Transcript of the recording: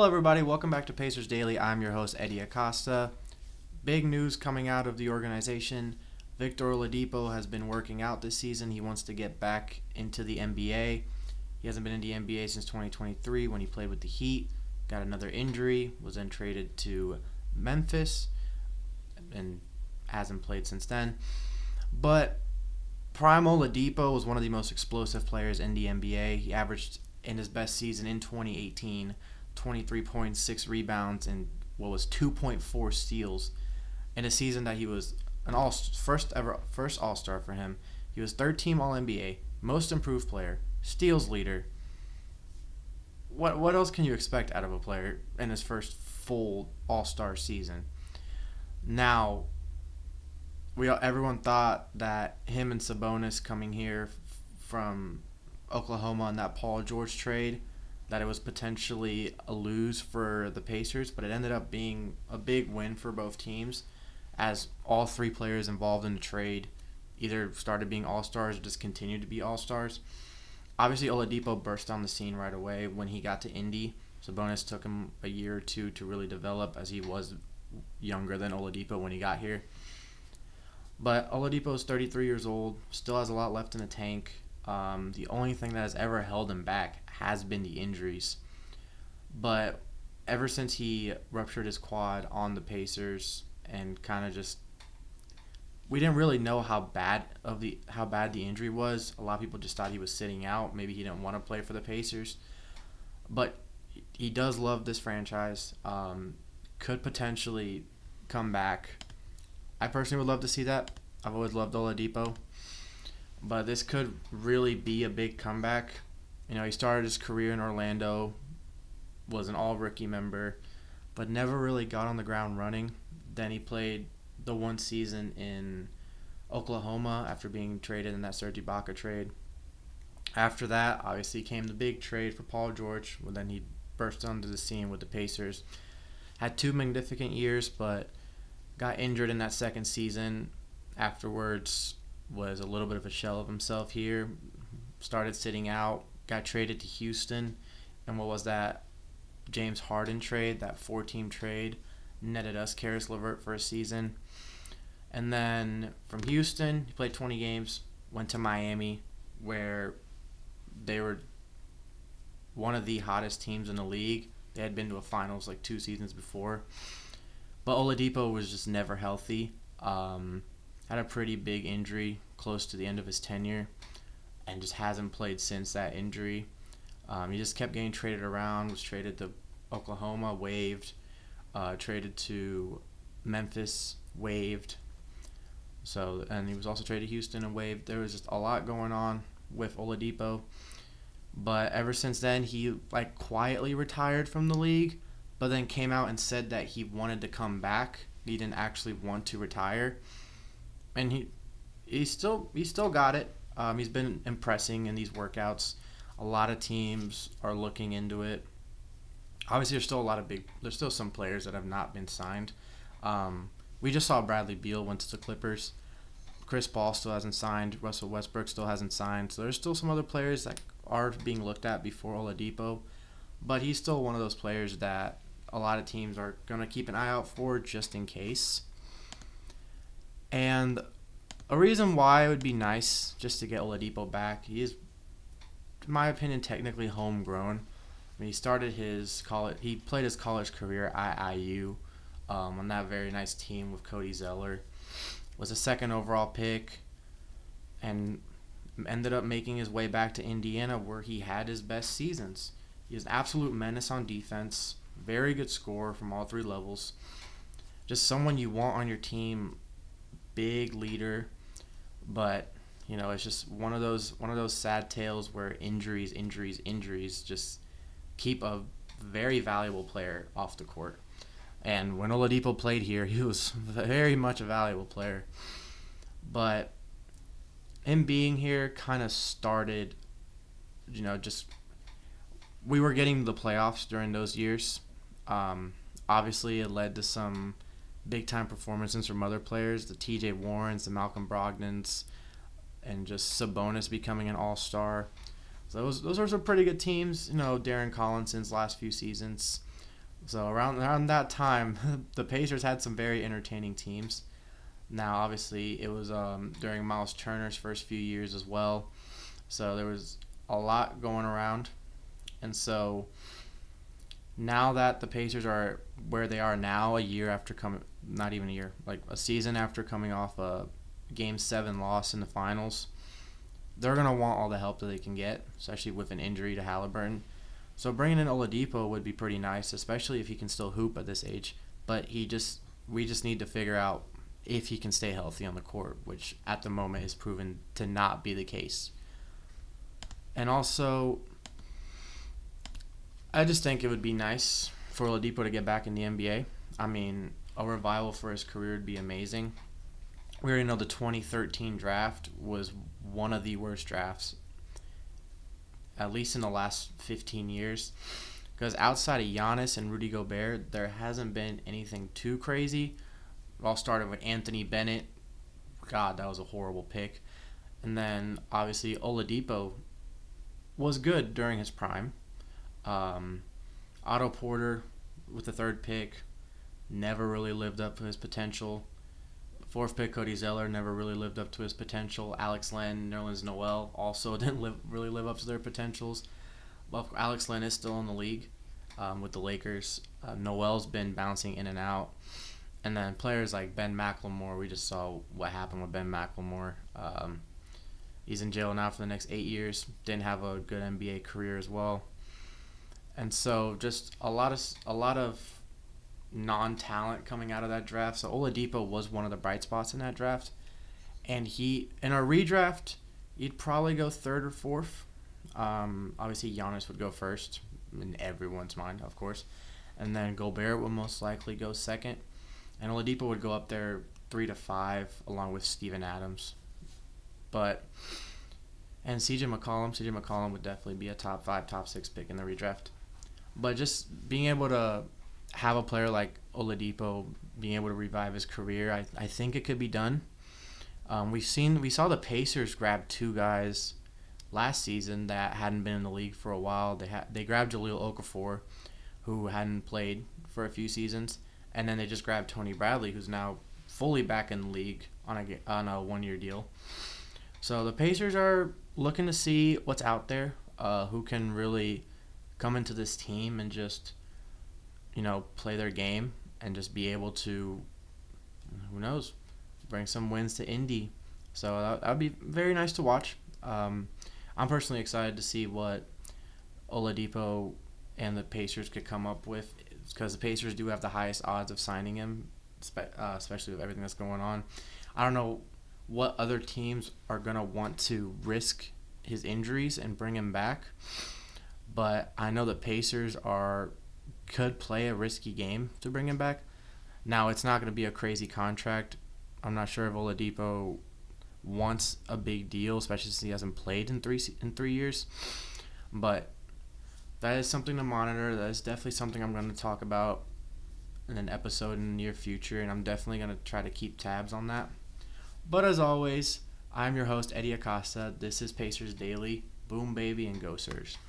Hello, everybody. Welcome back to Pacers Daily. I'm your host, Hery Acosta. Big news coming out of the organization. Victor Oladipo has been working out this season. He wants to get back into the NBA. He hasn't been in the NBA since 2023 when he played with the Heat. Got another injury, was then traded to Memphis, and hasn't played since then. But Prime Oladipo was one of the most explosive players in the NBA. He averaged in his best season in 2018 23 points, 6 rebounds, and what was 2.4 steals in a season that he was an first All-Star for him. He was third team All-NBA, most improved player, steals leader. What else can you expect out of a player in his first full All-Star season? Now, everyone thought that him and Sabonis coming here from Oklahoma in that Paul George trade, that it was potentially a lose for the Pacers, but it ended up being a big win for both teams, as all three players involved in the trade either started being All-Stars or just continued to be All-Stars. Obviously, Oladipo burst on the scene right away when he got to Indy. Sabonis took him a year or two to really develop, as he was younger than Oladipo when he got here. But Oladipo is 33 years old, still has a lot left in the tank. The only thing that has ever held him back has been the injuries. But ever since he ruptured his quad on the Pacers and kind of just, we didn't really know how bad the injury was. A lot of people just thought he was sitting out. Maybe he didn't want to play for the Pacers. But he does love this franchise. Could potentially come back. I personally would love to see that. I've always loved Oladipo. But this could really be a big comeback. You know, he started his career in Orlando, was an all-rookie member, but never really got on the ground running. Then he played the one season in Oklahoma after being traded in that Serge Ibaka trade. After that, obviously, came the big trade for Paul George. Well, then he burst onto the scene with the Pacers. Had 2 magnificent years, but got injured in that second season. Afterwards, was a little bit of a shell of himself here. Started sitting out, got traded to Houston, and what was that James Harden trade, that 4-team trade, netted us Karis LeVert for a season. And then from Houston, he played 20 games, went to Miami, where they were one of the hottest teams in the league. They had been to a finals like 2 seasons before. But Oladipo was just never healthy. Had a pretty big injury close to the end of his tenure and just hasn't played since that injury. He just kept getting traded around, was traded to Oklahoma, waived, traded to Memphis, waived. And he was also traded to Houston and waived. There was just a lot going on with Oladipo. But ever since then, he quietly retired from the league, but then came out and said that he wanted to come back. He didn't actually want to retire. And he still got it. He's been impressing in these workouts. A lot of teams are looking into it. Obviously, there's still some players that have not been signed. We just saw Bradley Beal went to the Clippers. Chris Paul still hasn't signed. Russell Westbrook still hasn't signed. So there's still some other players that are being looked at before Oladipo. But he's still one of those players that a lot of teams are going to keep an eye out for just in case. And a reason why it would be nice just to get Oladipo back, he is, in my opinion, technically homegrown. I mean, he played his college career at IU on that very nice team with Cody Zeller. Was a second overall pick and ended up making his way back to Indiana where he had his best seasons. He was an absolute menace on defense, very good scorer from all 3 levels. Just someone you want on your team, big leader, but it's just one of those sad tales where injuries just keep a very valuable player off the court. And when Oladipo played here, he was very much a valuable player. But him being here kind of started, we were getting to the playoffs during those years. Obviously, it led to some big-time performances from other players, the T.J. Warrens, the Malcolm Brogdons, and just Sabonis becoming an all-star. So those are some pretty good teams. Darren Collinson's last few seasons. So around that time, the Pacers had some very entertaining teams. Now, obviously, it was during Miles Turner's first few years as well. So there was a lot going around. And so now that the Pacers are where they are now, a year after coming, not even a year, like a season after coming off a Game 7 loss in the finals, they're going to want all the help that they can get, especially with an injury to Halliburton. So bringing in Oladipo would be pretty nice, especially if he can still hoop at this age. But we just need to figure out if he can stay healthy on the court, which at the moment is proven to not be the case. And also, I just think it would be nice for Oladipo to get back in the NBA. I mean, a revival for his career would be amazing. We already know the 2013 draft was one of the worst drafts, at least in the last 15 years. Because outside of Giannis and Rudy Gobert, there hasn't been anything too crazy. It all started with Anthony Bennett. God, that was a horrible pick. And then, obviously, Oladipo was good during his prime. Um, Otto Porter with the third pick never really lived up to his potential. Fourth pick Cody Zeller never really lived up to his potential. Alex Len, Nerlens Noel also didn't really live up to their potentials. Well, Alex Len is still in the league with the Lakers. Noel's been bouncing in and out. And then players like Ben McLemore, we just saw what happened with Ben McLemore. He's in jail now for the next 8 years. Didn't have a good NBA career as well. And so just a lot of non-talent coming out of that draft. So Oladipo was one of the bright spots in that draft. And he in our redraft, he'd probably go third or fourth. Obviously Giannis would go first in everyone's mind, of course. And then Gobert would most likely go second. And Oladipo would go up there 3 to 5 along with Steven Adams. But and CJ McCollum would definitely be a top 5, top 6 pick in the redraft. But just being able to have a player like Oladipo being able to revive his career, I think it could be done. We saw the Pacers grab two guys last season that hadn't been in the league for a while. They grabbed Jahlil Okafor, who hadn't played for a few seasons, and then they just grabbed Tony Bradley, who's now fully back in the league on a 1-year deal. So the Pacers are looking to see what's out there, who can really come into this team and just play their game and just be able to, who knows, bring some wins to Indy. So that would be very nice to watch. I'm personally excited to see what Oladipo and the Pacers could come up with, because the Pacers do have the highest odds of signing him, especially with everything that's going on. I don't know what other teams are going to want to risk his injuries and bring him back, but I know the Pacers could play a risky game to bring him back. Now, it's not going to be a crazy contract. I'm not sure if Oladipo wants a big deal, especially since he hasn't played in 3 years. But that is something to monitor. That is definitely something I'm going to talk about in an episode in the near future, and I'm definitely going to try to keep tabs on that. But as always, I'm your host, Hery Acosta. This is Pacers Daily. Boom, baby, and go, Sirs.